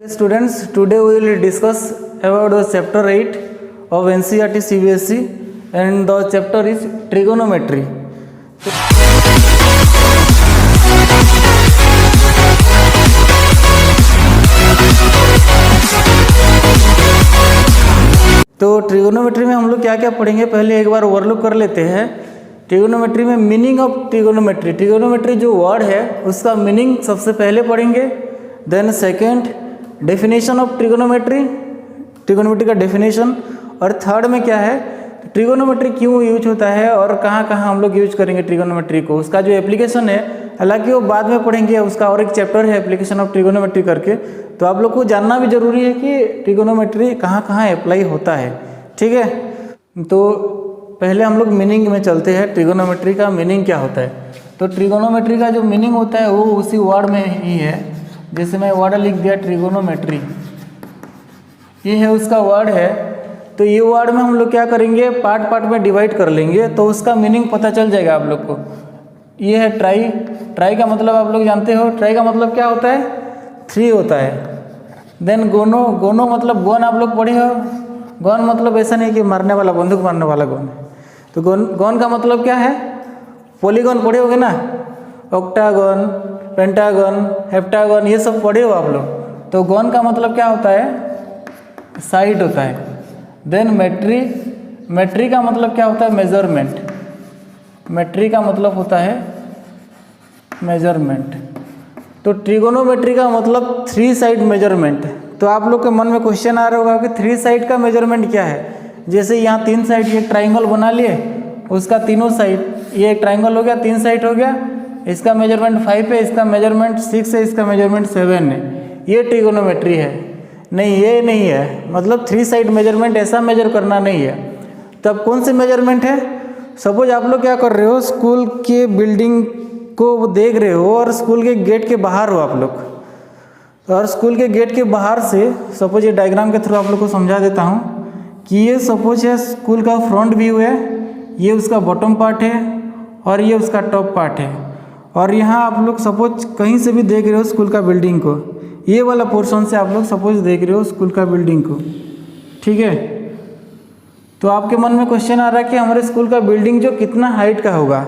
Students, today we will discuss about the chapter 8 of NCERT CBSE and the chapter is trigonometry. तो trigonometry में हम लोग क्या क्या पढ़ेंगे, पहले एक बार ओवरलुक कर लेते हैं। ट्रिगोनोमेट्री में मीनिंग ऑफ ट्रिगोनोमेट्री, ट्रिगोनोमेट्री जो वर्ड है उसका मीनिंग सबसे पहले पढ़ेंगे। Then second definition of trigonometry, trigonometry का डेफिनेशन। और थर्ड में क्या है, ट्रिगोनोमेट्री क्यों यूज होता है और कहाँ कहाँ हम लोग यूज करेंगे ट्रिगोनोमेट्री को, उसका जो एप्लीकेशन है, हालांकि वो बाद में पढ़ेंगे, उसका और एक चैप्टर है एप्लीकेशन ऑफ ट्रिगोनोमेट्री करके। तो आप लोग को जानना भी जरूरी है कि ट्रिगोनोमेट्री कहाँ कहाँ अप्लाई होता है, ठीक है। तो पहले हम लोग मीनिंग में चलते हैं, ट्रिगोनोमेट्री का मीनिंग क्या होता है। तो ट्रिगोनोमेट्री का जो मीनिंग होता है वो उसी वर्ड में ही है, जैसे मैं वर्ड लिख दिया ट्रिगोनोमेट्री, ये है उसका वर्ड है। तो ये वर्ड में हम लोग क्या करेंगे, पार्ट पार्ट में डिवाइड कर लेंगे तो उसका मीनिंग पता चल जाएगा आप लोग को। ये है ट्राई, ट्राई का मतलब आप लोग जानते हो, ट्राई का मतलब क्या होता है, 3 होता है। देन गोनो, गोनो मतलब गन आप लोग पढ़े हो, गन मतलब ऐसा नहीं कि मारने वाला, बंदूक मारने वाला गन। तो गन का मतलब क्या है, पॉलीगन पढ़े होगे ना, ऑक्टागन, पेंटागन, हेप्टागन, ये सब पढ़े हो आप लोग। तो गन का मतलब क्या होता है, साइड होता है। देन मेट्री, मेट्री का मतलब क्या होता है, मेजरमेंट, मेट्री का मतलब होता है मेजरमेंट। तो ट्रिगोनोमेट्री का मतलब 3 साइड मेजरमेंट। तो आप लोग के मन में क्वेश्चन आ रहा होगा कि 3 साइड का मेजरमेंट क्या है। जैसे यहाँ 3 साइड, ये ट्राइंगल बना लिए, उसका तीनों साइड, ये एक ट्राइंगल हो गया, 3 साइड हो गया, इसका मेजरमेंट 5 है, इसका मेजरमेंट 6 है, इसका मेजरमेंट 7 है, ये ट्रिगोनोमेट्री है। नहीं, ये नहीं है, मतलब 3 साइड मेजरमेंट ऐसा मेजर करना नहीं है। तब कौन से मेजरमेंट है, सपोज आप लोग क्या कर रहे हो, स्कूल के बिल्डिंग को देख रहे हो और स्कूल के गेट के बाहर हो आप लोग, और स्कूल के गेट के बाहर से सपोज ये डायग्राम के थ्रू आप लोग को समझा देता हूँ कि ये सपोज है स्कूल का फ्रंट व्यू है, ये उसका बॉटम पार्ट है और ये उसका टॉप पार्ट है। और यहाँ आप लोग सपोज कहीं से भी देख रहे हो स्कूल का बिल्डिंग को, ये वाला पोर्शन से आप लोग सपोज देख रहे हो स्कूल का बिल्डिंग को, ठीक है। तो आपके मन में क्वेश्चन आ रहा है कि हमारे स्कूल का बिल्डिंग जो कितना हाइट का होगा।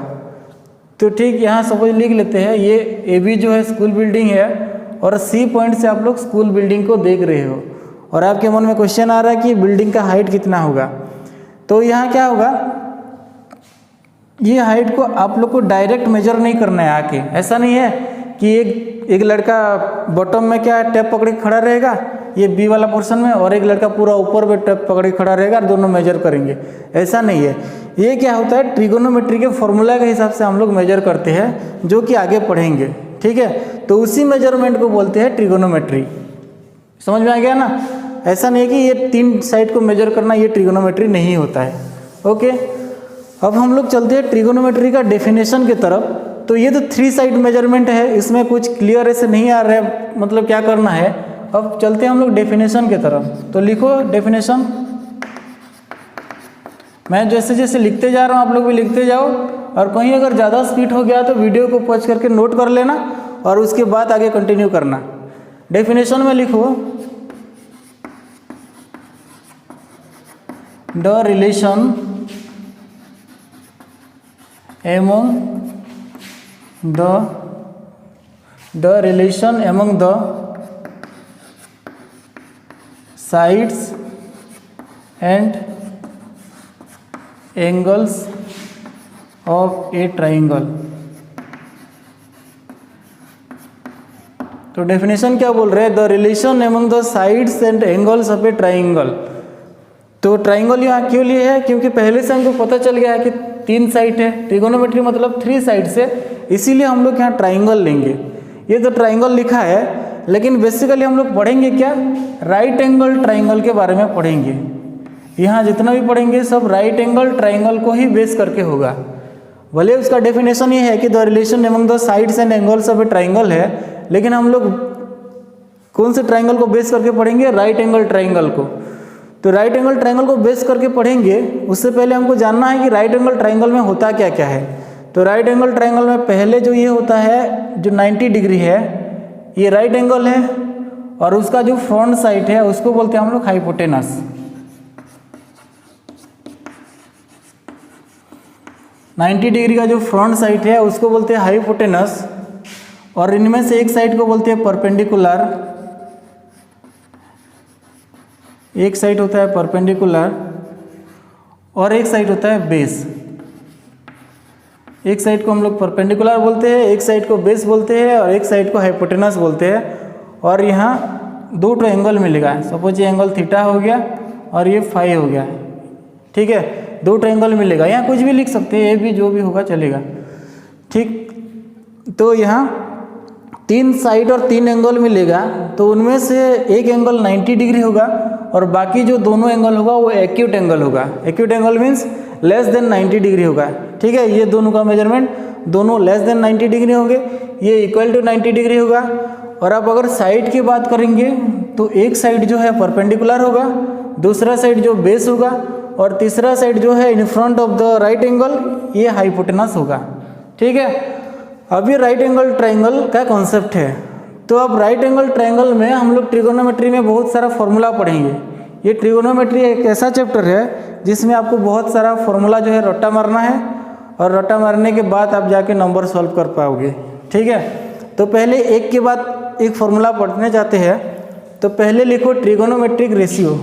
तो ठीक, यहाँ सपोज लिख लेते हैं, ये AB जो है स्कूल बिल्डिंग है और C पॉइंट से आप लोग स्कूल बिल्डिंग को देख रहे हो, और आपके मन में क्वेश्चन आ रहा है कि बिल्डिंग का हाइट कितना होगा। तो यहाँ क्या होगा, ये हाइट को आप लोग को डायरेक्ट मेजर नहीं करना है आके। ऐसा नहीं है कि एक लड़का बॉटम में क्या टेप पकड़ के खड़ा रहेगा, ये B वाला पोर्शन में, और एक लड़का पूरा ऊपर में टेप पकड़ के खड़ा रहेगा, दोनों मेजर करेंगे, ऐसा नहीं है। ये क्या होता है, ट्रिगोनोमेट्री के फॉर्मूला के हिसाब से हम लोग मेजर करते हैं, जो कि आगे पढ़ेंगे, ठीक है। तो उसी मेजरमेंट को बोलते हैं ट्रिगोनोमेट्री। समझ में आ गया ना। ऐसा नहीं है कि ये 3 साइड को मेजर करना ये ट्रिगोनोमेट्री नहीं होता है, ओके। अब हम लोग चलते हैं ट्रिगोनोमेट्री का डेफिनेशन की तरफ। तो ये तो 3 साइड मेजरमेंट है, इसमें कुछ क्लियर ऐसे नहीं आ रहा है, मतलब क्या करना है। अब चलते हैं हम लोग डेफिनेशन की तरफ। तो लिखो डेफिनेशन, मैं जैसे जैसे लिखते जा रहा हूँ आप लोग भी लिखते जाओ, और कहीं अगर ज़्यादा स्पीड हो गया तो वीडियो को पॉज करके नोट कर लेना और उसके बाद आगे कंटिन्यू करना। डेफिनेशन में लिखो, the relation among the relation among the sides and angles of a triangle। तो डेफिनेशन क्या बोल रहे हैं, the relation among the sides and angles of A triangle. तो ट्राइंगल यहाँ क्यों लिए है, क्योंकि पहले से हमको पता चल गया है कि 3 साइड है, ट्रिगोनोमेट्री मतलब 3 साइड से, इसीलिए हम लोग यहाँ ट्राइंगल लेंगे। ये तो ट्राइंगल लिखा है, लेकिन बेसिकली हम लोग पढ़ेंगे क्या, राइट एंगल ट्राइंगल के बारे में पढ़ेंगे। यहाँ जितना भी पढ़ेंगे सब राइट एंगल ट्राइंगल को ही बेस करके होगा। भले उसका डेफिनेशन ये है कि the relation among the sides and angles of A triangle है, लेकिन हम लोग कौन से ट्राइंगल को बेस करके पढ़ेंगे, राइट एंगल ट्राइंगल को। तो राइट एंगल ट्राइंगल को बेस करके पढ़ेंगे, उससे पहले हमको जानना है कि राइट एंगल ट्राइंगल में होता क्या क्या है। तो राइट एंगल ट्राइंगल में पहले जो ये होता है, जो 90 डिग्री है, ये राइट एंगल है, और उसका जो फ्रंट साइड है उसको बोलते हैं हम लोग हाइपोटेनस। 90 डिग्री का जो फ्रंट साइड है उसको बोलते हैं हाइपोटेनस, और इनमें से एक साइड को बोलते हैं परपेंडिकुलर, एक साइड होता है परपेंडिकुलर और एक साइड होता है बेस। एक साइड को हम लोग परपेंडिकुलर बोलते हैं, एक साइड को बेस बोलते हैं और एक साइड को हाइपोटेनस बोलते हैं। और यहाँ दो एंगल मिलेगा, सपोज ये एंगल थीटा हो गया और ये फाई हो गया, ठीक है, दो एंगल मिलेगा। यहाँ कुछ भी लिख सकते हैं, ये भी जो भी होगा चलेगा, ठीक। तो यहाँ 3 साइड और 3 एंगल मिलेगा, तो उनमें से एक एंगल 90 डिग्री होगा और बाकी जो दोनों एंगल होगा वो एक्यूट एंगल होगा। Acute angle means less than 90 degree होगा, ठीक है। ये दोनों का मेजरमेंट दोनों लेस देन 90 डिग्री होंगे, ये इक्वल टू 90 डिग्री होगा। और अब अगर साइड की बात करेंगे तो एक साइड जो है परपेंडिकुलर होगा, दूसरा साइड जो बेस होगा और तीसरा साइड जो है in front of the right angle ये हाइपोटेनस होगा, ठीक है। अब ये राइट एंगल ट्रायंगल का कॉन्सेप्ट है। तो अब राइट एंगल ट्रायंगल में हम लोग ट्रिगोनोमेट्री में बहुत सारा फॉर्मूला पढ़ेंगे। ये ट्रिगोनोमेट्री एक ऐसा चैप्टर है जिसमें आपको बहुत सारा फॉर्मूला जो है रट्टा मारना है और रट्टा मारने के बाद आप जाके नंबर सॉल्व कर पाओगे, ठीक है। तो पहले एक के बाद एक फॉर्मूला पढ़ने जाते हैं। तो पहले लिखो ट्रिगोनोमेट्रिक रेशियो।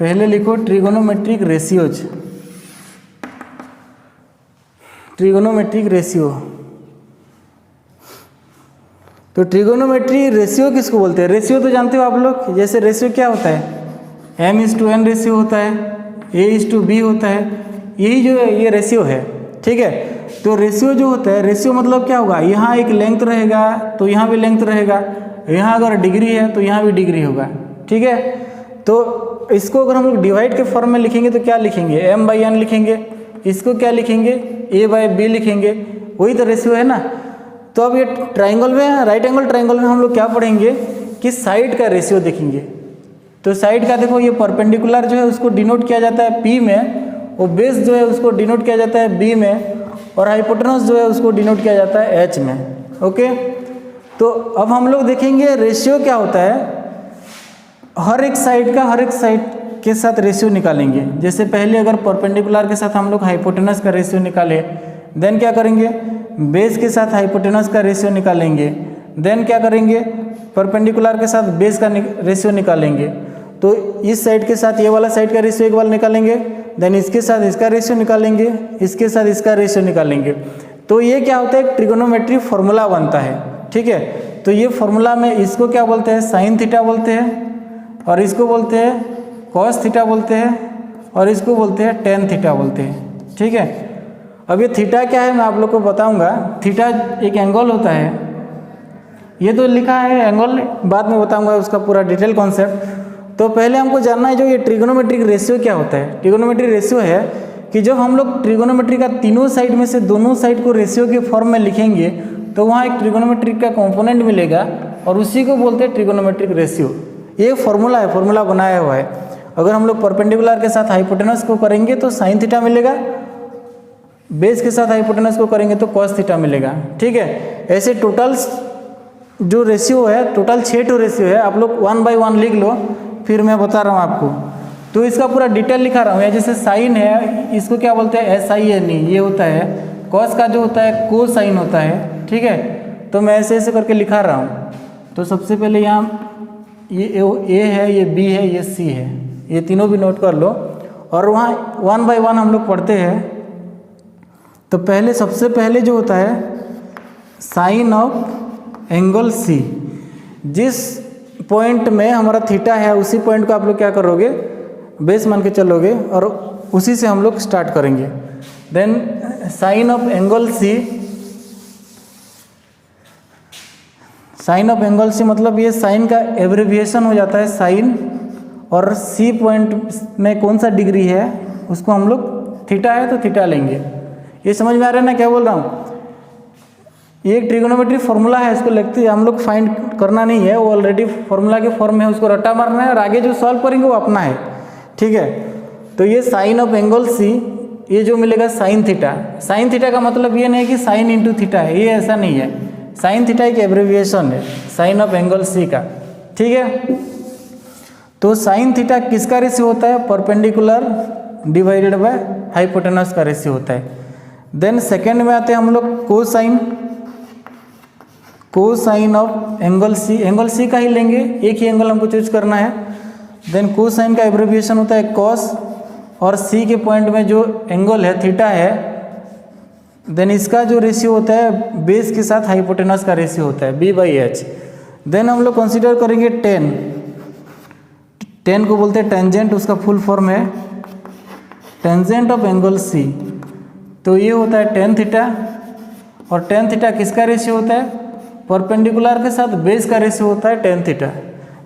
पहले लिखो ट्रिगोनोमेट्रिक रेशियोज। Trigonometric ratio. तो ट्रिगोनोमेट्री रेशियो किसको बोलते हैं? रेशियो तो जानते हो आप लोग, जैसे रेशियो क्या होता है, m/n रेशियो होता है, a/b होता है, यही जो है ये रेशियो है, ठीक है। तो रेशियो जो होता है, रेशियो मतलब क्या होगा, यहाँ एक लेंथ रहेगा तो यहाँ भी लेंथ रहेगा, यहाँ अगर डिग्री है तो यहाँ भी डिग्री होगा, ठीक है। तो इसको अगर हम लोग डिवाइड के फॉर्म में लिखेंगे तो क्या लिखेंगे, m/n लिखेंगे, इसको क्या लिखेंगे, a/b लिखेंगे, वही तो रेशियो है ना। तो अब ये ट्रायंगल में, राइट एंगल ट्रायंगल में हम लोग क्या पढ़ेंगे कि साइड का रेशियो देखेंगे। तो साइड का देखो, ये परपेंडिकुलर जो है उसको डिनोट किया जाता है P में, और बेस जो है उसको डिनोट किया जाता है B में, और हाइपोटेनस जो है उसको डिनोट किया जाता है H में, ओके। तो अब हम लोग देखेंगे रेशियो क्या होता है। हर एक साइड का हर एक साइड के साथ रेशियो निकालेंगे। जैसे पहले अगर परपेंडिकुलर के साथ हम लोग हाइपोटेनस का रेशियो निकाले, देन क्या करेंगे, बेस के साथ हाइपोटेनस का रेशियो निकालेंगे, देन क्या करेंगे, परपेंडिकुलर के साथ बेस का रेशियो निकालेंगे। तो इस साइड के साथ ये वाला साइड का रेशियो एक बार निकालेंगे, देन इसके साथ इसका रेशियो निकालेंगे, इसके साथ इसका रेशियो निकालेंगे। तो ये क्या होता है, एक ट्रिगोनोमेट्री फॉर्मूला बनता है, ठीक है। तो ये फॉर्मूला में इसको क्या बोलते हैं, साइन थीटा बोलते हैं, और इसको बोलते हैं कॉस थीटा बोलते हैं, और इसको बोलते हैं टेन थीटा बोलते हैं, ठीक है। अब ये थीटा क्या है मैं आप लोग को बताऊंगा। थीटा एक एंगल होता है, ये तो लिखा है एंगल, बाद में बताऊंगा उसका पूरा डिटेल कॉन्सेप्ट। तो पहले हमको जानना है जो ये ट्रिगोनोमेट्रिक रेशियो क्या होता है। ट्रिगोनोमेट्रिक रेशियो है कि जब हम लोग ट्रिगोनोमेट्री का तीनों साइड में से दोनों साइड को रेशियो के फॉर्म में लिखेंगे तो वहाँ एक ट्रिगोनोमेट्रिक का कॉम्पोनेंट मिलेगा, और उसी को बोलते हैं ट्रिगोनोमेट्रिक रेशियो। ये फॉर्मूला है, फॉर्मूला बनाया हुआ है। अगर हम लोग परपेंडिकुलर के साथ हाइपोटेनस को करेंगे तो साइन थीटा मिलेगा, बेस के साथ हाइपोटेनस को करेंगे तो कॉस थीटा मिलेगा, ठीक है। ऐसे टोटल जो रेशियो है, टोटल 6 रेशियो है। आप लोग 1 बाय 1 लिख लो, फिर मैं बता रहा हूँ आपको। तो इसका पूरा डिटेल लिखा रहा हूँ। जैसे साइन है, इसको क्या बोलते हैं, SIN, ये होता है। कॉस का जो होता है कोसाइन होता है, ठीक है। तो मैं ऐसे ऐसे करके लिखा रहा हूँ। तो सबसे पहले यहाँ ये A है, ये B है, ये C है, ये तीनों भी नोट कर लो। और वहाँ 1 बाय 1 हम लोग पढ़ते हैं। तो पहले सबसे पहले जो होता है साइन ऑफ एंगल C, जिस पॉइंट में हमारा थीटा है उसी पॉइंट को आप लोग क्या करोगे, बेस मान के चलोगे, और उसी से हम लोग स्टार्ट करेंगे। Then sine of angle C, sine of angle C मतलब ये साइन का एब्रिविएशन हो जाता है साइन, और C पॉइंट में कौन सा डिग्री है उसको हम लोग, थीटा है तो थीटा लेंगे। ये समझ में आ रहा है ना क्या बोल रहा हूँ। ये एक ट्रिगोनोमेट्री फॉर्मूला है, इसको लिखते हम लोग फाइंड करना नहीं है, वो ऑलरेडी फॉर्मूला के फॉर्म में है, उसको रट्टा मारना है, और आगे जो सॉल्व करेंगे वो अपना है, ठीक है। तो ये साइन ऑफ एंगल सी, ये जो मिलेगा साइन थीटा। साइन थीटा का मतलब ये नहीं कि साइन इंटू थीटा है, ये ऐसा नहीं है। साइन थीटा एक एब्रिविएशन है साइन ऑफ एंगल सी का, ठीक है। तो साइन थीटा किसका रेशियो होता है? परपेंडिकुलर डिवाइडेड बाय हाइपोटेनस का रेशियो होता है। देन सेकेंड में आते हैं हम लोग cosine. Cosine of angle C, angle C का ही लेंगे, एक ही एंगल हमको चूज करना है। देन कोसाइन का एब्रिविएशन होता है कॉस, और सी के पॉइंट में जो एंगल है थीटा है, देन इसका जो रेशियो होता है बेस के साथ हाइपोटेनस का रेशियो होता है b/h। देन हम लोग कंसीडर करेंगे टेन। टेन को बोलते हैं टेंजेंट, उसका फुल फॉर्म है टेंजेंट ऑफ एंगल सी। तो ये होता है टेन थीटा, और टेन थीटा किसका रेशियो होता है? परपेंडिकुलर के साथ बेस का रेशियो होता है टेन थीटा।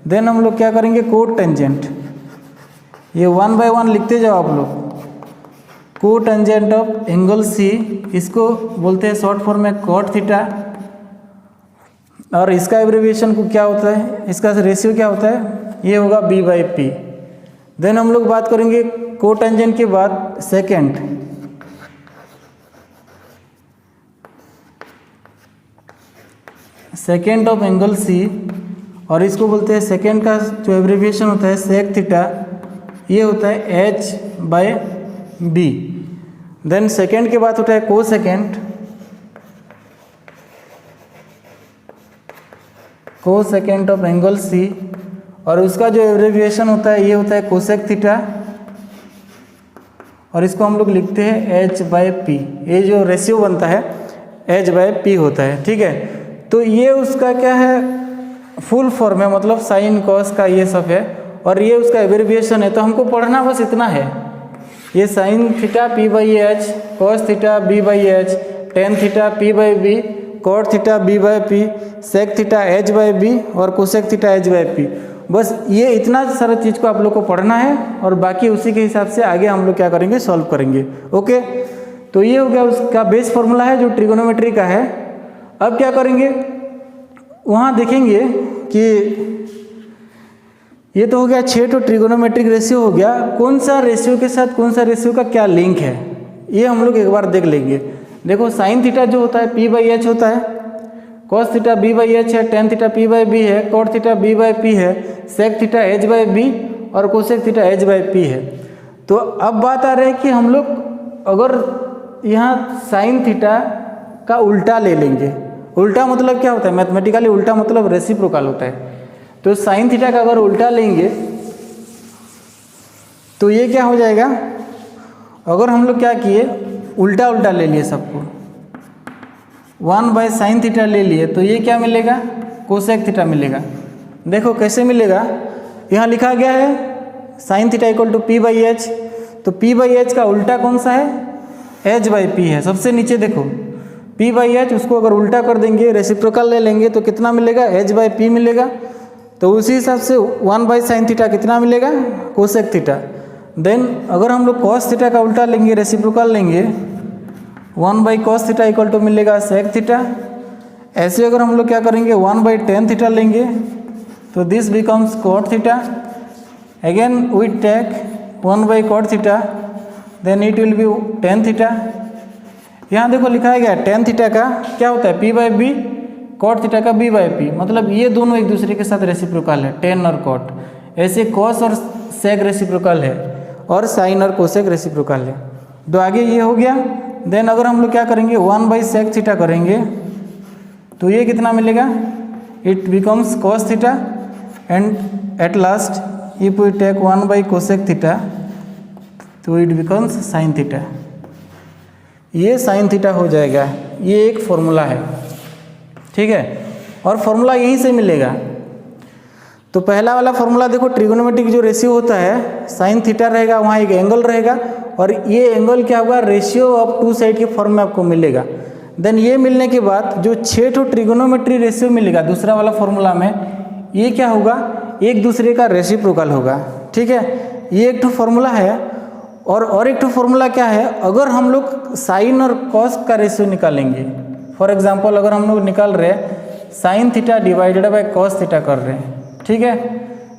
देन हम लोग क्या करेंगे? कोट टेंजेंट, ये 1 बाय 1 लिखते जाओ आप लोग। को टेंजेंट ऑफ एंगल सी, इसको बोलते हैं शॉर्ट फॉर्म में कॉट थीटा, और इसका एब्रिविएशन को क्या होता है, इसका रेशियो क्या होता है? ये होगा b/p। देन हम लोग बात करेंगे को टेंजेंट के बाद second. Second of angle C, और इसको बोलते हैं सेकेंड का जो एब्रिविएशन होता है सेक थीटा, ये होता है h/b। देन सेकेंड के बाद होता है को सेकेंड। को सेकेंड ऑफ एंगल सी, और उसका जो एब्रिविएशन होता है ये होता है कोसेक थीटा, और इसको हम लोग लिखते हैं h/p। ये जो रेशियो बनता है h/p होता है, ठीक है। तो ये उसका क्या है? फुल फॉर्म है, मतलब साइन कॉस का ये सब है, और ये उसका एब्रिविएशन है। तो हमको पढ़ना बस इतना है, ये sine theta p/h, cos theta b/h, tan theta p/b, cot theta b/p, sec theta h/b, और कोसेक थीटा h/p। बस ये इतना सारा चीज़ को आप लोग को पढ़ना है, और बाकी उसी के हिसाब से आगे हम लोग क्या करेंगे? सॉल्व करेंगे। ओके, तो ये हो गया उसका बेस फॉर्मूला है जो ट्रिगोनोमेट्री का है। अब क्या करेंगे? वहाँ देखेंगे कि ये तो हो गया 6 तो ट्रिगोनोमेट्रिक रेशियो हो गया, कौन सा रेशियो के साथ कौन सा रेशियो का क्या लिंक है ये हम लोग एक बार देख लेंगे। देखो साइन थीटा जो होता है p/h होता है, कॉस थीटा b/h है, टेन थीटा p/b है, कॉट थीटा b/p है, सेक थीटा h/b, और कोसेक थीटा h/p है। तो अब बात आ रही है कि हम लोग अगर यहाँ साइन थीटा का उल्टा ले लेंगे। उल्टा मतलब क्या होता है? मैथमेटिकली उल्टा मतलब रेसिप्रोकल होता है। तो साइन थीटा का अगर उल्टा लेंगे तो ये क्या हो जाएगा? अगर हम लोग क्या किए, उल्टा उल्टा ले लिए सबको, 1/sin थीटा ले लिए, तो ये क्या मिलेगा? कोसेक थीटा मिलेगा। देखो कैसे मिलेगा, यहाँ लिखा गया है sine theta equal to p/h। तो p/h का उल्टा कौन सा है? h/p है। सबसे नीचे देखो p/h, उसको अगर उल्टा कर देंगे, रेसिप्रोकल ले लेंगे, तो कितना मिलेगा? h/p मिलेगा। तो उसी हिसाब से 1/sin थीटा कितना मिलेगा? Cosec theta. देन अगर हम लोग कॉस थीटा का उल्टा लेंगे, रेसिप्रोकल लेंगे, 1/cos थीटा इक्वल टू मिलेगा सेक थीटा। ऐसे अगर हम लोग क्या करेंगे, 1/tan थीटा लेंगे, तो this becomes cot theta. Again we take 1/cot theta, then it will be tan theta. यहाँ देखो लिखा गया tan थीटा का क्या होता है? p/b, कॉट थीटा का b/p। मतलब ये दोनों एक दूसरे के साथ रेसिप्रोकल है, tan और कॉट। ऐसे कॉस और सेक रेसिप्रोकल है, और साइन और कोसेक रेसिप्रोकल है। तो आगे ये हो गया। देन अगर हम लोग क्या करेंगे, 1/sec थीटा करेंगे, तो ये कितना मिलेगा? It becomes cos theta, and at last if we take 1/cosec theta, तो इट बिकम्स साइन थीटा। ये साइन थीटा हो जाएगा। ये एक फॉर्मूला है, ठीक है, और फॉर्मूला यहीं से मिलेगा। तो पहला वाला फॉर्मूला देखो, ट्रिगोनोमेट्रिक जो रेशियो होता है, साइन थीटा रहेगा, वहाँ एक एंगल रहेगा, और ये एंगल क्या होगा? रेशियो ऑफ टू साइड के फॉर्म में आपको मिलेगा। देन ये मिलने के बाद जो 6 ठो ट्रिगोनोमेट्री रेशियो मिलेगा दूसरा वाला फॉर्मूला में, ये क्या होगा? एक दूसरे का रेसिप्रोकल होगा, ठीक है। ये एक ठो फॉर्मूला है। और एक ठो फॉर्मूला क्या है? अगर हम लोग साइन और कॉस का रेशियो निकालेंगे, फॉर एग्जांपल अगर हम लोग निकाल रहे हैं sine theta divided by cos theta कर रहे हैं, ठीक है।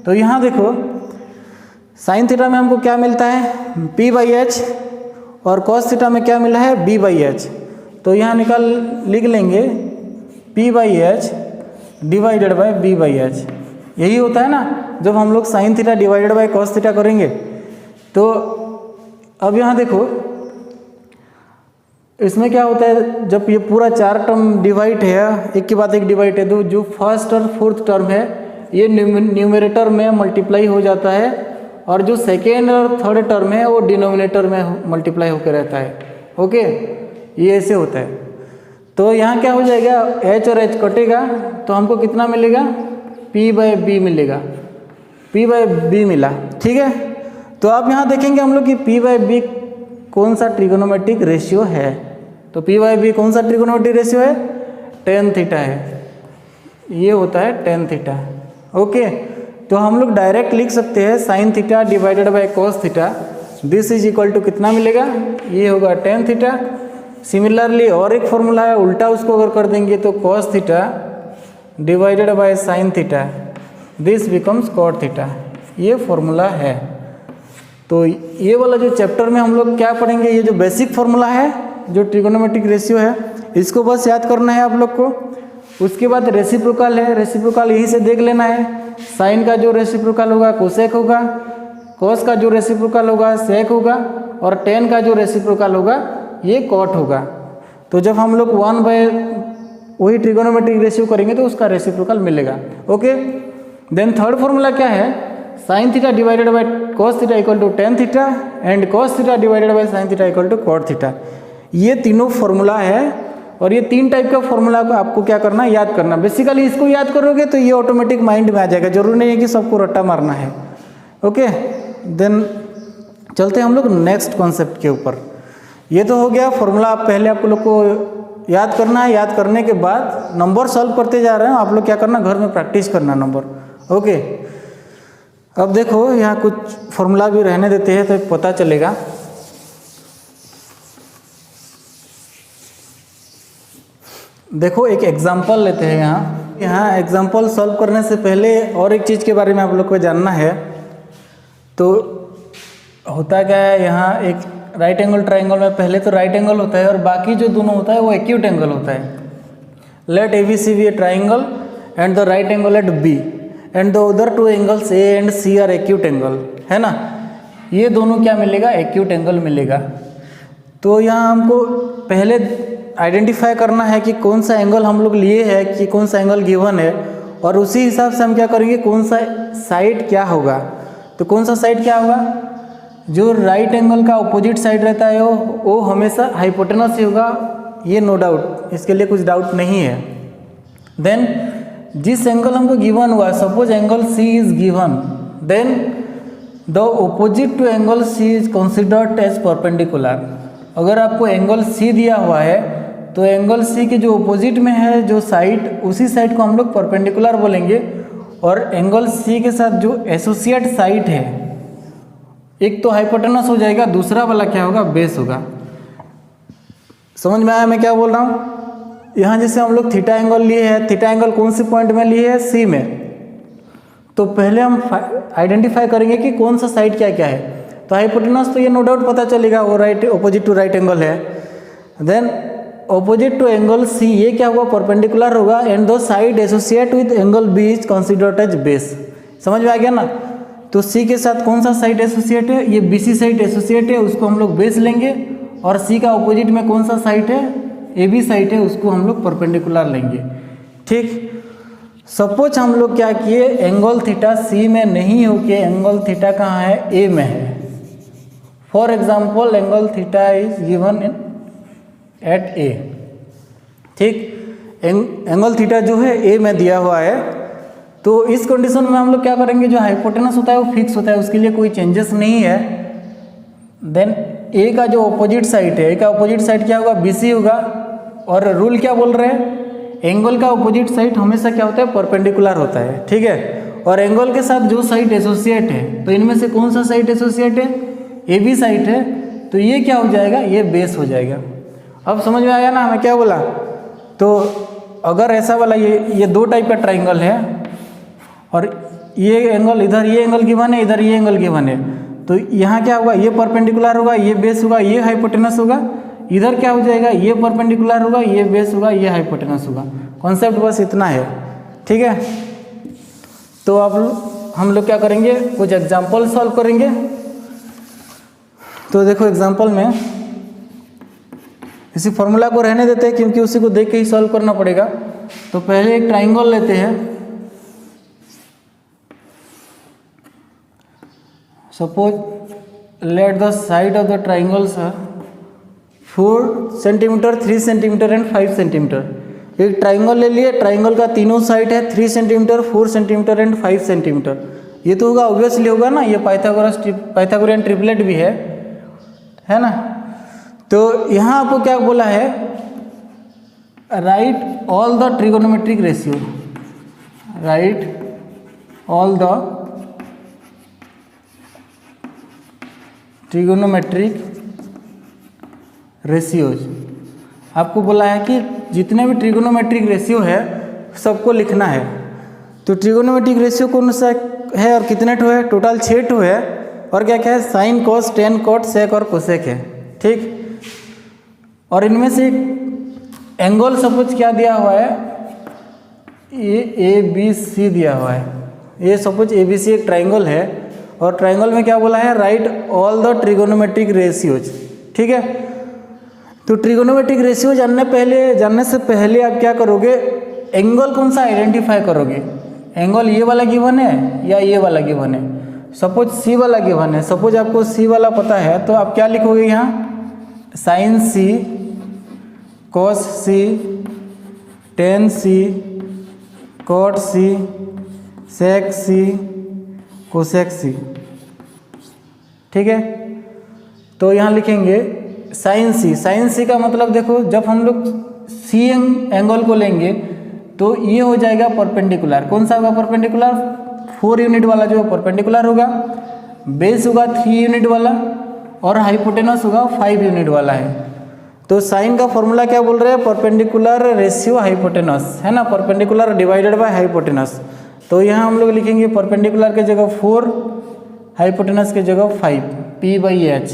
तो यहाँ देखो साइन थीटा में हमको क्या मिलता है p/h और कॉस थीटा में क्या मिला है b/h। तो यहाँ लिख लेंगे p/h डिवाइडेड बाय b/h। यही होता है ना जब हम लोग sign theta divided by cos theta करेंगे। तो अब यहाँ देखो इसमें क्या होता है, जब ये पूरा 4 टर्म डिवाइड है, एक के बाद एक डिवाइड है, तो जो फर्स्ट और फोर्थ टर्म है ये न्यूमरेटर में मल्टीप्लाई हो जाता है और जो सेकेंड और थर्ड टर्म है वो डिनोमिनेटर में मल्टीप्लाई होकर रहता है। ओके, ये ऐसे होता है। तो यहाँ क्या हो जाएगा, h और h कटेगा तो हमको कितना मिलेगा p/b मिलेगा, p/b मिला। ठीक है, तो अब यहाँ देखेंगे हम लोग कि p/b कौन सा ट्रिगोनोमेट्रिक रेशियो है। तो p/b कौन सा ट्रिगोनोमेट्रिक रेशियो है, tan थीटा है, ये होता है tan थीटा। ओके, तो हम लोग डायरेक्ट लिख सकते हैं sine theta divided by cos theta, this is equal to कितना मिलेगा, ये होगा tan थीटा। सिमिलरली और एक फॉर्मूला है, उल्टा उसको अगर कर देंगे तो cos theta divided by sine theta, this becomes cot theta, ये फॉर्मूला है। तो ये वाला जो चैप्टर में हम लोग क्या पढ़ेंगे, ये जो बेसिक फॉर्मूला है जो ट्रिगोनोमेट्रिक रेशियो है, इसको बस याद करना है आप लोग को। उसके बाद रेसिप्रोकल है, रेसिप्रोकल यहीं से देख लेना है। साइन का जो रेसिप्रोकल होगा कोसेक होगा, कॉस का जो रेसिप्रोकल होगा सेक होगा, और टेन का जो रेसिप्रोकल होगा ये कॉट होगा। तो जब हम लोग 1/, वही ट्रिगोनोमेट्रिक रेशियो करेंगे तो उसका रेसिप्रोकल मिलेगा। ओके, देन थर्ड फॉर्मूला क्या है, sine theta divided by cos theta equal to tan theta and cos theta divided by sine theta equal to cot theta. ये तीनों फॉर्मूला है और ये 3 टाइप का फॉर्मूला को आपको क्या करना है, याद करना। बेसिकली इसको याद करोगे तो ये ऑटोमेटिक माइंड में आ जाएगा, जरूरी नहीं है कि सबको रट्टा मारना है। ओके, देन चलते हैं हम लोग नेक्स्ट कॉन्सेप्ट के ऊपर। ये तो हो गया फॉर्मूला, आप पहले आप लोग को याद करना है। याद करने के बाद नंबर सॉल्व करते जा रहे हैं, आप लोग क्या करना, घर में प्रैक्टिस करना नंबर। ओके, अब देखो यहाँ कुछ फॉर्मूला भी रहने देते हैं तो पता चलेगा। देखो एक एग्जांपल लेते हैं। यहाँ एग्जांपल सॉल्व करने से पहले और एक चीज़ के बारे में आप लोग को जानना है। तो होता क्या है, यहाँ एक राइट एंगल ट्राइंगल में पहले तो राइट एंगल होता है और बाकी जो दोनों होता है वो एक्यूट एंगल होता है। Let ABC be a triangle and the right angle at B and the other 2 angles A and C are acute angle, है ना। ये दोनों क्या मिलेगा, एक्यूट एंगल मिलेगा। तो यहाँ हमको पहले आइडेंटिफाई करना है कि कौन सा एंगल हम लोग लिए है, कि कौन सा एंगल गिवन है, और उसी हिसाब से हम क्या करेंगे, कौन सा साइड क्या होगा। तो कौन सा साइड क्या होगा, जो राइट एंगल का अपोजिट साइड रहता है वो हमेशा हाइपोटेनस ही होगा, ये नो डाउट, इसके लिए कुछ डाउट नहीं है। देन जिस एंगल हमको गिवन हुआ, suppose angle C is given, then the opposite to angle C is considered as perpendicular. अगर आपको एंगल C दिया हुआ है तो एंगल C के जो ऑपोजिट में है जो साइड, उसी साइड को हम लोग परपेंडिकुलर बोलेंगे। और एंगल C के साथ जो एसोसिएट साइड है, एक तो हाइपोटेनस हो जाएगा, दूसरा वाला क्या होगा, बेस होगा। समझ में आया मैं क्या बोल रहा हूँ। यहाँ जैसे हम लोग थीटा एंगल लिए हैं, थीटा एंगल कौन से पॉइंट में लिए है, C में। तो पहले हम आइडेंटिफाई करेंगे कि कौन सा साइड क्या क्या है। तो हाइपोटेनस तो ये नो डाउट पता चलेगा, वो right opposite to right angle है। Then opposite to angle C, ये क्या होगा, परपेंडिकुलर होगा, and the side associate with angle B is considered as base. समझ में आ गया ना। तो C के साथ कौन सा साइड एसोसिएट है, ये BC साइड एसोसिएट है, उसको हम लोग बेस लेंगे। और C का ऑपोजिट में कौन सा साइड है, AB साइड है, उसको हम लोग परपेंडिकुलर लेंगे। ठीक, सपोज हम लोग क्या किए, एंगल थीटा C में नहीं होके एंगल थीटा कहाँ है, A में है। For example angle theta is given at A। ठीक, एंगल थीटा जो है A में दिया हुआ है। तो इस कंडीशन में हम लोग क्या करेंगे, जो हाइपोटेनस होता है वो फिक्स होता है, उसके लिए कोई चेंजेस नहीं है। देन A का जो ऑपोजिट साइड है, A का ऑपोजिट साइड क्या होगा, BC होगा। और रूल क्या बोल रहे हैं, एंगल का ऑपोजिट साइड हमेशा क्या होता है, परपेंडिकुलर होता है। ठीक है, और एंगल के साथ जो साइड एसोसिएट है, तो इनमें से कौन सा साइड एसोसिएट है, AB साइड है। तो ये क्या हो जाएगा, ये बेस हो जाएगा। अब समझ में आया ना मैं क्या बोला। तो अगर ऐसा वाला ये 2 टाइप का ट्राइंगल है और ये एंगल इधर, ये एंगल गिवन है, इधर ये एंगल गिवन है, तो यहाँ क्या होगा, ये परपेंडिकुलर होगा, ये बेस होगा, ये हाइपोटेनस होगा। इधर क्या हो जाएगा, ये परपेंडिकुलर होगा, ये बेस होगा, ये हाइपोटेनस होगा। कॉन्सेप्ट बस इतना है, ठीक है। तो अब हम लोग क्या करेंगे, कुछ एग्जाम्पल सॉल्व करेंगे। तो देखो एग्जाम्पल में इसी फॉर्मूला को रहने देते हैं क्योंकि उसी को देख के ही सॉल्व करना पड़ेगा। तो पहले एक ट्राइंगल लेते हैं। Suppose let the side of the triangles are 4 centimetre, 3 centimetre and 5 centimetre. एक ट्राइंगल ले लिए, ट्राइंगल का तीनों साइड है 3 सेंटीमीटर, 4 सेंटीमीटर एंड 5 सेंटीमीटर। ये तो होगा, ऑब्वियसली होगा ना, ये पाइथागोरस ट्रिपलेट भी है ना। तो यहाँ आपको क्या बोला है, right all the trigonometric ratio, right all the trigonometric ratios. आपको बोला है कि जितने भी ट्रिगोनोमेट्रिक रेशियो है सबको लिखना है। तो ट्रिगोनोमेट्रिक रेशियो कौन सा है और कितने ठो है, टोटल 6 ठो है। और क्या क्या है, साइन, कॉस, टेन, कॉट, सेक और कोसेक है, ठीक। और इनमें से एंगल सपोज क्या दिया हुआ है, ये ए बी सी दिया हुआ है। ये सपोज ए बी सी एक ट्राइंगल है और ट्राइंगल में क्या बोला है, right all the trigonometric ratios, ठीक है। तो ट्रिगोनोमेट्रिक रेशियो जानने से पहले आप क्या करोगे, एंगल कौन सा आइडेंटिफाई करोगे। एंगल ये वाला गिवन है या ये वाला गिवन है। सपोज सी वाला गिवन है, सपोज आपको सी वाला पता है तो आप क्या लिखोगे यहाँ, साइन सी, कॉस सी, टेन सी, कॉट सी, सेक सी, कोसेक सी, ठीक है। तो यहाँ लिखेंगे साइन सी। साइन सी का मतलब देखो, जब हम लोग सी एंगल को लेंगे तो ये हो जाएगा परपेंडिकुलर। कौन सा होगा परपेंडिकुलर, 4 यूनिट वाला जो परपेंडिकुलर होगा, बेस होगा 3 यूनिट वाला और हाइपोटेनस होगा 5 यूनिट वाला है। तो साइन का फॉर्मूला क्या बोल रहे हैं, परपेंडिकुलर रेशियो हाइपोटेनस, है ना, परपेंडिकुलर डिवाइडेड बाय हाइपोटेनस। तो यहाँ हम लोग लिखेंगे परपेंडिकुलर के जगह 4, हाइपोटेनस के जगह 5, P/H,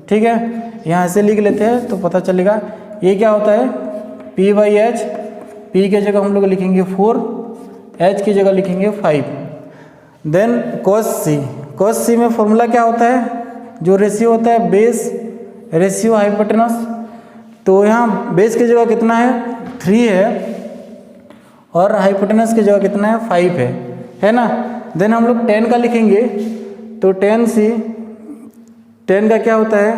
ठीक है। यहाँ ऐसे लिख लेते हैं तो पता चलेगा ये क्या होता है, P/H, P के जगह हम लोग लिखेंगे 4, H की जगह लिखेंगे 5। Then cos C, cos C में फॉर्मूला क्या होता है, जो रेशियो होता है बेस रेशियो हाइपोटेनस। तो यहाँ बेस की जगह कितना है, 3 है और हाइपोटेनस की जगह कितना है, 5 है ना। देन हम लोग 10 का लिखेंगे तो 10C, 10 का क्या होता है,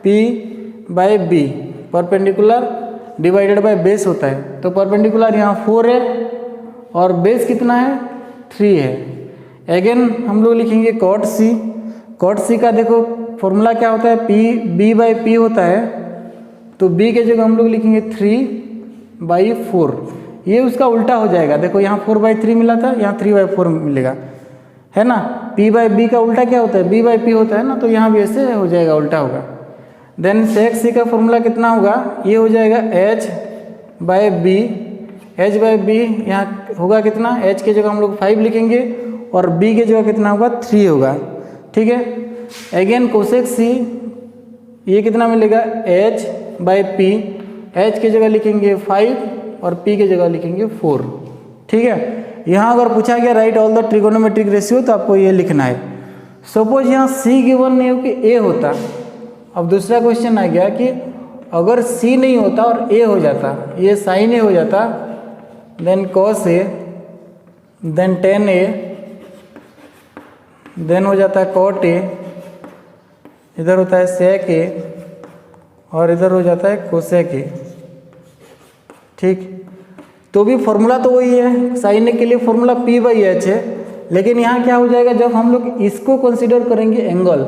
P/B, perpendicular divided by base होता है। तो परपेंडिकुलर यहाँ 4 है और बेस कितना है, 3 है। अगेन हम लोग लिखेंगे कॉट सी। कॉट सी का देखो फॉर्मूला क्या होता है, B/P होता है। तो B के जगह हम लोग लिखेंगे 3/4। ये उसका उल्टा हो जाएगा, देखो यहाँ 4/3 मिला था, यहाँ 3/4 मिलेगा, है ना। P/B का उल्टा क्या होता है, B/P होता है ना, तो यहाँ भी ऐसे हो जाएगा, उल्टा होगा। देन सेक सी का फॉर्मूला कितना होगा, ये हो जाएगा H/B। H/B यहाँ होगा कितना, H के जगह हम लोग 5 लिखेंगे और B के जगह कितना होगा, 3 होगा, ठीक है। अगेन कोसेक सी, ये कितना मिलेगा, H/P। H के जगह लिखेंगे 5 और P के जगह लिखेंगे 4, ठीक है। यहाँ अगर पूछा गया right all the trigonometric ratio तो आपको ये लिखना है। सपोज यहाँ C गिवन नहीं हो कि A होता। अब दूसरा क्वेश्चन आ गया कि अगर C नहीं होता और A हो जाता, ये साइन A हो जाता, then cos A, then tan A, then हो जाता है cot A, इधर होता है sec A और इधर हो जाता है cosec A, ठीक। तो भी फॉर्मूला तो वही है, साइन A के लिए फॉर्मूला P/H है। लेकिन यहाँ क्या हो जाएगा, जब हम लोग इसको कंसीडर करेंगे एंगल,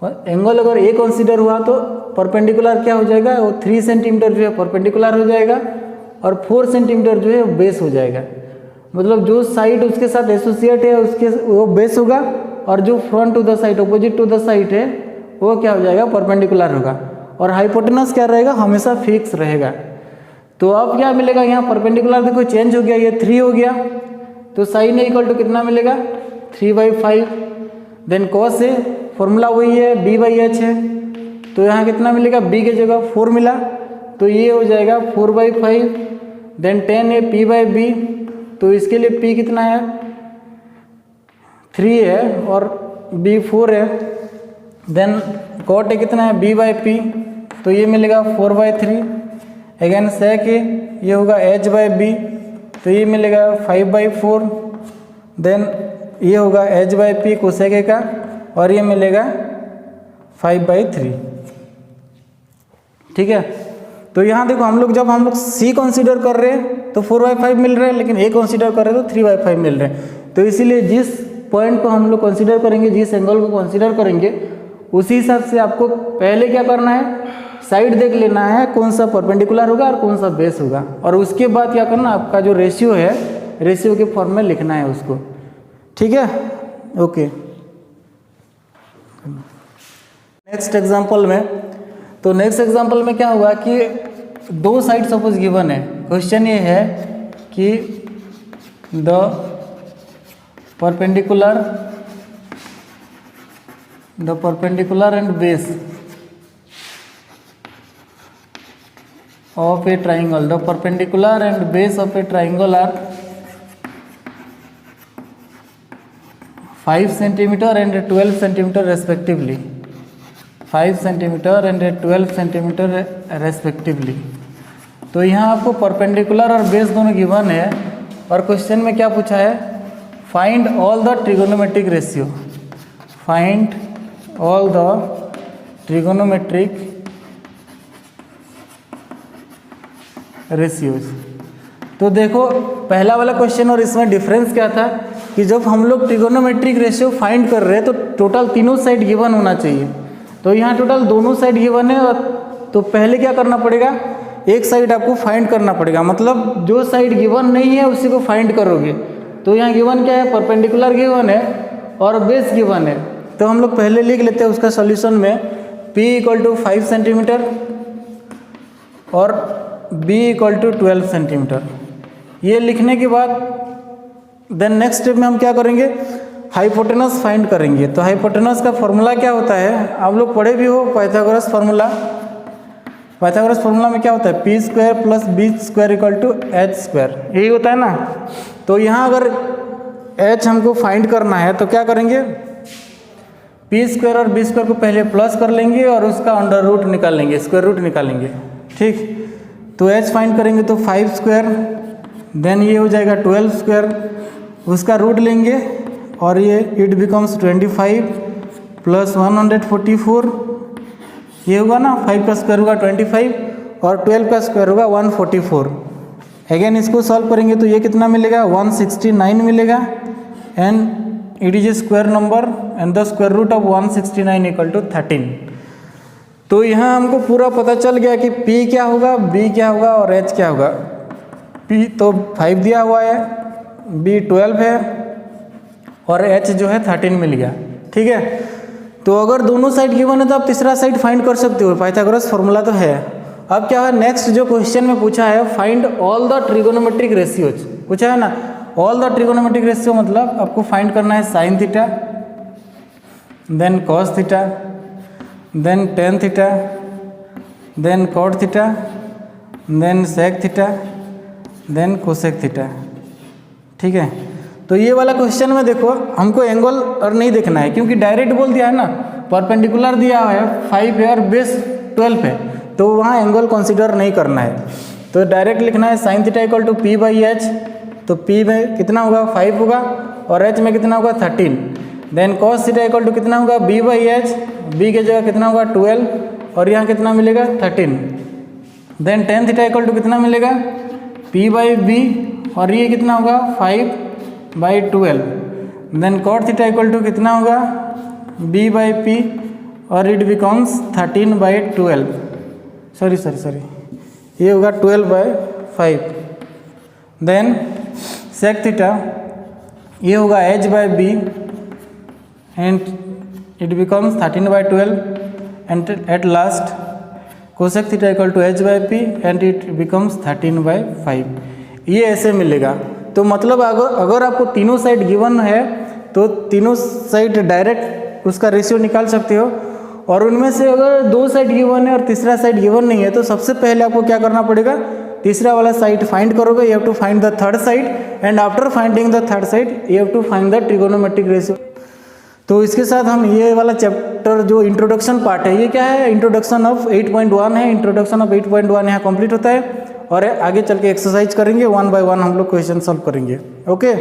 और एंगल अगर A कंसीडर हुआ तो परपेंडिकुलर क्या हो जाएगा, वो 3 सेंटीमीटर जो है परपेंडिकुलर हो जाएगा और 4 सेंटीमीटर जो है बेस हो जाएगा। मतलब जो साइड उसके साथ एसोसिएट है उसके वो बेस होगा और जो front to the side opposite to the side है वो क्या हो जाएगा, परपेंडिकुलर होगा। और हाइपोटेनस क्या रहेगा, हमेशा फिक्स रहेगा। तो अब क्या मिलेगा, यहाँ परपेंडिकुलर देखो चेंज हो गया, ये 3 हो गया, तो साइन ए इक्वल टू कितना मिलेगा 3/5। देन कॉस ए फॉर्मूला वही है b/h है, तो यहाँ कितना मिलेगा b की जगह 4 मिला, तो ये हो जाएगा 4/5। देन tan ए p/b, तो इसके लिए p कितना है 3 है और b 4 है। देन cot ए कितना है b/p, तो ये मिलेगा 4/3। अगेन sec ए ये होगा h/b, तो ये मिलेगा 5/4। देन ये होगा h/p कोसेक ए का, और ये मिलेगा 5/3। ठीक है, तो यहाँ देखो जब हम लोग c कंसीडर कर रहे हैं तो 4/5 मिल रहा है, लेकिन a कंसीडर कर रहे हैं तो 3/5 मिल रहे हैं। तो इसीलिए जिस पॉइंट को हम लोग कंसीडर करेंगे, जिस एंगल को कंसीडर करेंगे, उसी हिसाब से आपको पहले क्या करना है, साइड देख लेना है कौन सा परपेंडिकुलर होगा और कौन सा बेस होगा, और उसके बाद क्या करना, आपका जो रेशियो है रेशियो के फॉर्म में लिखना है उसको। ठीक है, ओके। नेक्स्ट एग्जांपल में, तो नेक्स्ट एग्जांपल में क्या हुआ कि दो साइड सपोज गिवन है। क्वेश्चन ये है कि the perpendicular and base of a triangle, the perpendicular and base of a triangle are 5 centimeter and 12 centimeter respectively, 5 centimeter and 12 centimeter respectively। तो यहाँ आपको परपेंडिकुलर और बेस दोनों गिवन है, और क्वेश्चन में क्या पूछा है, find all the trigonometric ratio, find all the trigonometric ratios. तो देखो पहला वाला क्वेश्चन और इसमें डिफरेंस क्या था कि जब हम लोग ट्रिगोनोमेट्रिक रेशियो फाइंड कर रहे हैं तो टोटल तीनों साइड गिवन होना चाहिए। तो यहाँ टोटल दोनों साइड गिवन है, और तो पहले क्या करना पड़ेगा, एक साइड आपको फाइंड करना पड़ेगा, मतलब जो साइड गिवन नहीं है उसी को फाइंड करोगे। तो यहाँ गिवन क्या है, परपेंडिकुलर गिवन है और बेस गिवन है। तो हम लोग पहले लिख लेते हैं उसका सॉल्यूशन में, p = 5 सेंटीमीटर और b = 12 सेंटीमीटर। ये लिखने के बाद देन नेक्स्ट स्टेप में हम क्या करेंगे, हाइपोटेनस फाइंड करेंगे। तो हाइपोटेनस का फॉर्मूला क्या होता है, आप लोग पढ़े भी हो पाइथागोरस फार्मूला। पाइथागोरस फार्मूला में क्या होता है, p² + b² = h², यही होता है ना। तो यहाँ अगर h हमको फाइंड करना है तो क्या करेंगे, p² और b² को पहले प्लस कर लेंगे और उसका अंडर रूट निकाल लेंगे, स्क्वायर रूट निकालेंगे। ठीक, तो h फाइंड करेंगे तो 5², देन ये हो जाएगा 12², उसका रूट लेंगे और ये इट बिकम्स 25 + 144, ये होगा ना, 5 का स्क्वायर होगा 25 और 12 का स्क्वायर होगा 144। अगेन इसको सॉल्व करेंगे तो ये कितना मिलेगा, 169 मिलेगा, and it is a square number and the square root of 169 = 13। तो यहाँ हमको पूरा पता चल गया कि p क्या होगा, b क्या होगा और h क्या होगा। p तो 5 दिया हुआ है, b 12 है और h जो है 13 मिल गया। ठीक है, तो अगर दोनों साइड गिवन है तो आप तीसरा साइड फाइंड कर सकते हो, पाइथागोरस फार्मूला तो है। अब क्या है, नेक्स्ट जो क्वेश्चन में पूछा है, find all the trigonometric ratios पूछा है ना। ऑल द ट्रिगोनोमेट्रिक रेशियो मतलब आपको फाइंड करना है sine theta, then cos theta, then tan theta, then cot theta, then sec theta, then cosec theta. ठीक है, तो ये वाला क्वेश्चन में देखो हमको एंगल और नहीं देखना है, क्योंकि डायरेक्ट बोल दिया है ना, परपेंडिकुलर दिया है 5 है और बेस 12 है, तो वहाँ एंगल कंसीडर नहीं करना है। तो डायरेक्ट लिखना है साइन थीटा = p/h, तो p में कितना होगा 5 होगा और h में कितना होगा 13। देन कॉस थीटा = कितना होगा b/h, b की जगह कितना होगा 12 और यहाँ कितना मिलेगा 13। देन टेन थीटा = कितना मिलेगा p/b और ये कितना होगा 5/12। देन कॉट थीटा = कितना होगा b/p और इट बिकम्स 13/12, सॉरी ये होगा 12/5। देन सेक थीटा ये होगा h/b and it becomes 13/12 and at last cosec theta = h/p and it becomes 13/5। ये ऐसे मिलेगा। तो मतलब अगर आपको तीनों साइड गिवन है तो तीनों साइड डायरेक्ट उसका रेशियो निकाल सकते हो, और उनमें से अगर 2 साइड गिवन है और तीसरा साइड गिवन नहीं है तो सबसे पहले आपको क्या करना पड़ेगा, तीसरा वाला साइड फाइंड करोगे, you have to find the third side, and after finding the third side you have to find the trigonometric ratio. तो इसके साथ हम ये वाला चैप्टर जो इंट्रोडक्शन पार्ट है, ये क्या है, इंट्रोडक्शन ऑफ 8.1 है, इंट्रोडक्शन ऑफ 8.1 यहाँ कंप्लीट होता है, और आगे चल के एक्सरसाइज करेंगे 1 बाय 1 हम लोग क्वेश्चन सॉल्व करेंगे। ओके।